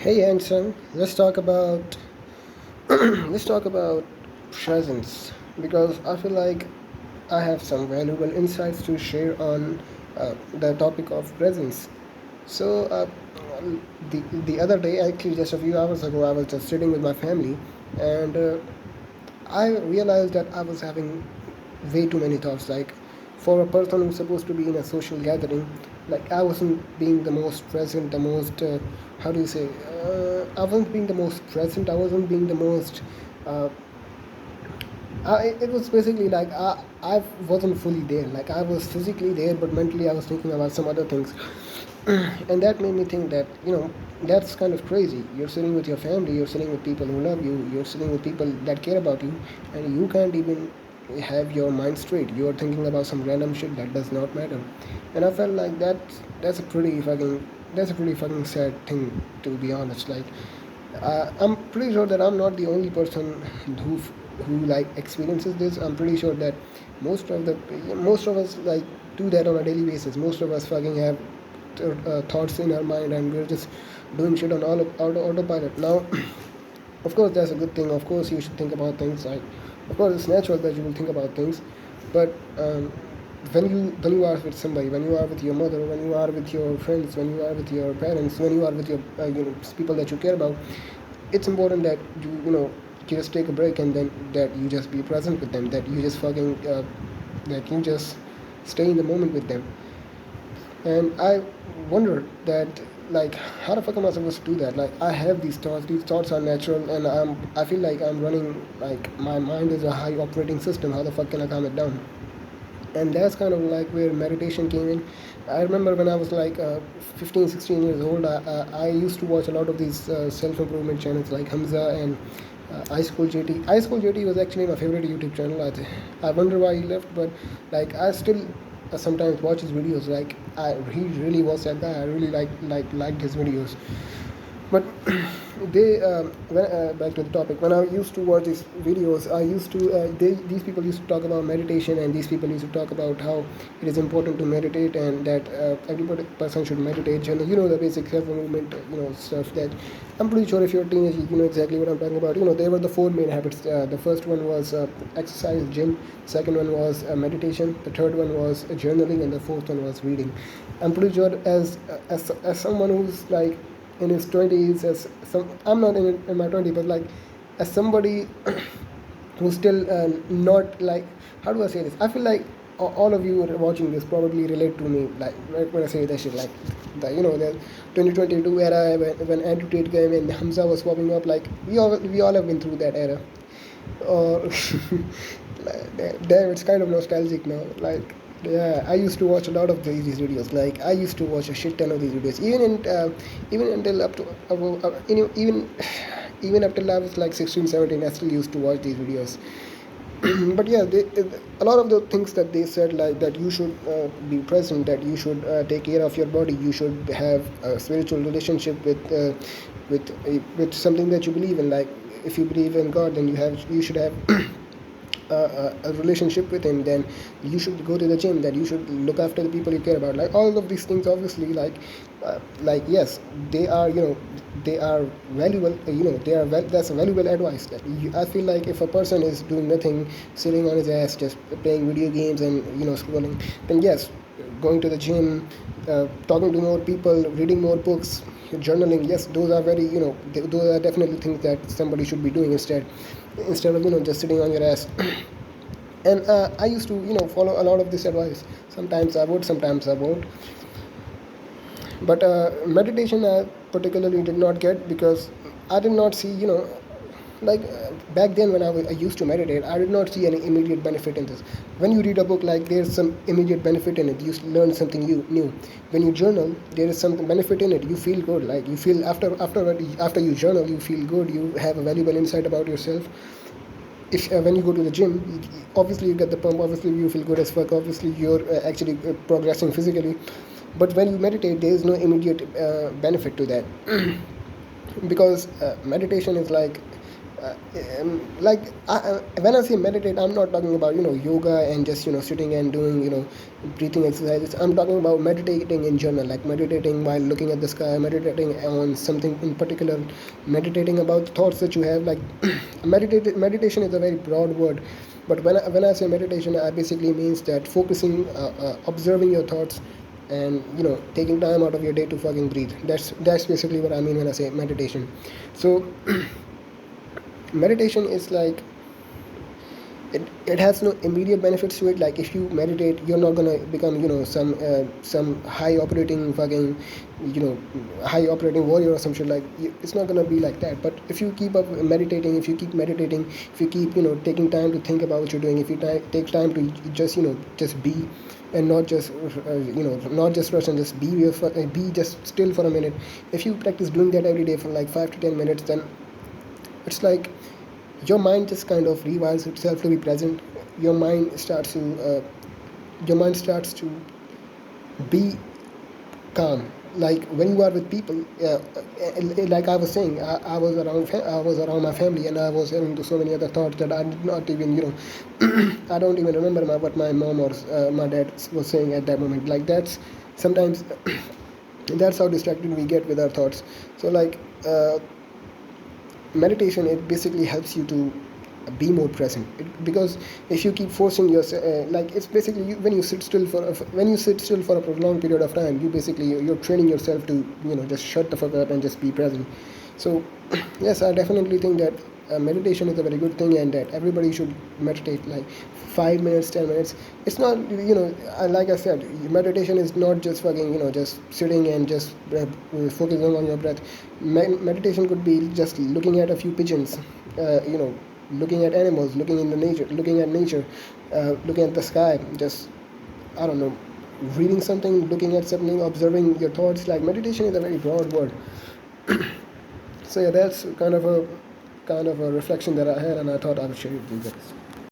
Hey Anson, let's talk about let's talk about presence because I feel like I have some valuable insights to share on the topic of presence. So the other day, actually just a few hours ago, I was just sitting with my family, and I realized that I was having way too many thoughts. Like, for a person who's supposed to be in a social gathering, like I wasn't being the most present, the most how do you say? I wasn't being the most present. I wasn't being the most. Uh, it was basically like I wasn't fully there. Like I was physically there, but mentally I was thinking about some other things, and that made me think that that's kind of crazy. You're sitting with your family, you're sitting with people who love you, you're sitting with people that care about you, and you can't even have your mind straight. You're thinking about some random shit that does not matter, and I felt like that's a pretty fucking sad thing, to be honest. Like I'm pretty sure that I'm not the only person who who like experiences this. I'm pretty sure that most of us like do that on a daily basis. Most of us fucking have thoughts in our mind, and we're just doing shit on autopilot. Now, of course, that's a good thing. Of course, you should think about things. Like, of course, it's natural that you will think about things, but when you are with somebody, when you are with your mother, when you are with your friends, when you are with your parents, when you are with your people that you care about, it's important that you just take a break, and then that you just be present with them, that you just fucking that you just stay in the moment with them. And I wonder that, like, how the fuck am I supposed to do that? Like, I have these thoughts are natural, and I feel like I'm running, like, my mind is a high operating system. How the fuck can I calm it down? And that's kind of like where meditation came in. I remember when I was like 15 16 years old, I used to watch a lot of these self-improvement channels like Hamza and iSchool JT. iSchool JT was actually my favorite YouTube channel. I wonder why he left, but like I still sometimes watch his videos. Like he really was that guy. I really liked his videos. But they back to the topic. When I used to watch these videos, I used to these people used to talk about meditation, and these people used to talk about how it is important to meditate, and that every person should meditate. And the basic self movement, stuff that I'm pretty sure if you're a teenager, you know exactly what I'm talking about. There were the four main habits. The first one was exercise, gym. Second one was meditation. The third one was journaling, and the fourth one was reading. I'm pretty sure as someone who's like in his 20s, as some I'm not in my 20s, but like as somebody who's still not like, how do I say this? I feel like all of you who are watching this probably relate to me, like right when I say that shit, like the 2022 era when Andrew Tate came and Hamza was popping up. Like we all have been through that era, or damn, it's kind of nostalgic now. Like, yeah, I used to watch a lot of these videos. Like, I used to watch a shit ton of these videos, even until up to even up till I was like 16, 17. I still used to watch these videos. But yeah, a lot of the things that they said, like that you should be present, that you should take care of your body, you should have a spiritual relationship with something that you believe in. Like, if you believe in God, then you should have a relationship with him. Then you should go to the gym, that you should look after the people you care about. Like, all of these things, obviously, like yes, they are they are valuable. That's a valuable advice. That I feel like if a person is doing nothing, sitting on his ass, just playing video games and scrolling, then yes, going to the gym, talking to more people, reading more books, journaling, yes, those are very those are definitely things that somebody should be doing instead of just sitting on your ass. And I used to follow a lot of this advice. Sometimes I would, sometimes I won't. But meditation I particularly did not get, because I did not see, like back then when I used to meditate, I did not see any immediate benefit in this. When you read a book, like, there's some immediate benefit in it. You learn something new. When you journal, there is some benefit in it. You feel good. Like, you feel after you journal, you feel good. You have a valuable insight about yourself. If when you go to the gym, obviously you get the pump, obviously you feel good as fuck, obviously you're actually progressing physically. But when you meditate, there is no immediate benefit to that. Because meditation is like like when I say meditate, I'm not talking about yoga and just sitting and doing breathing exercises. I'm talking about meditating in general, like meditating while looking at the sky, meditating on something in particular, meditating about thoughts that you have. Like meditation is a very broad word, but when I say meditation, I basically means that focusing, observing your thoughts, and taking time out of your day to fucking breathe. That's basically what I mean when I say meditation. So meditation is like, it has no immediate benefits to it. Like if you meditate, you're not gonna become some high operating fucking high operating warrior or some shit. Like it's not gonna be like that. But if you keep up meditating, if you keep meditating, if you keep taking time to think about what you're doing, if you take time to just be, and not just not just rush, and just be just still for a minute. If you practice doing that every day for like 5 to 10 minutes, then it's like your mind just kind of rewires itself to be present. Your mind starts to be calm. Like when you are with people, like I was saying, I was around my family, and I was having so many other thoughts that I did not even I don't even remember what my mom or my dad was saying at that moment. Like that's sometimes that's how distracted we get with our thoughts. So like meditation, it basically helps you to be more present, because if you keep forcing yourself, like it's basically when you sit still when you sit still for a prolonged period of time, you basically you're training yourself to just shut the fuck up and just be present. So yes, I definitely think that meditation is a very good thing, and that everybody should meditate like 5 minutes, 10 minutes. It's not like I said, meditation is not just fucking just sitting and just focusing on your breath. Meditation could be just looking at a few pigeons, looking at animals, looking at nature, looking at the sky, just I don't know, reading something, looking at something, observing your thoughts. Like meditation is a very broad word. So yeah, that's kind of a reflection that I had, and I thought I would share it with you guys.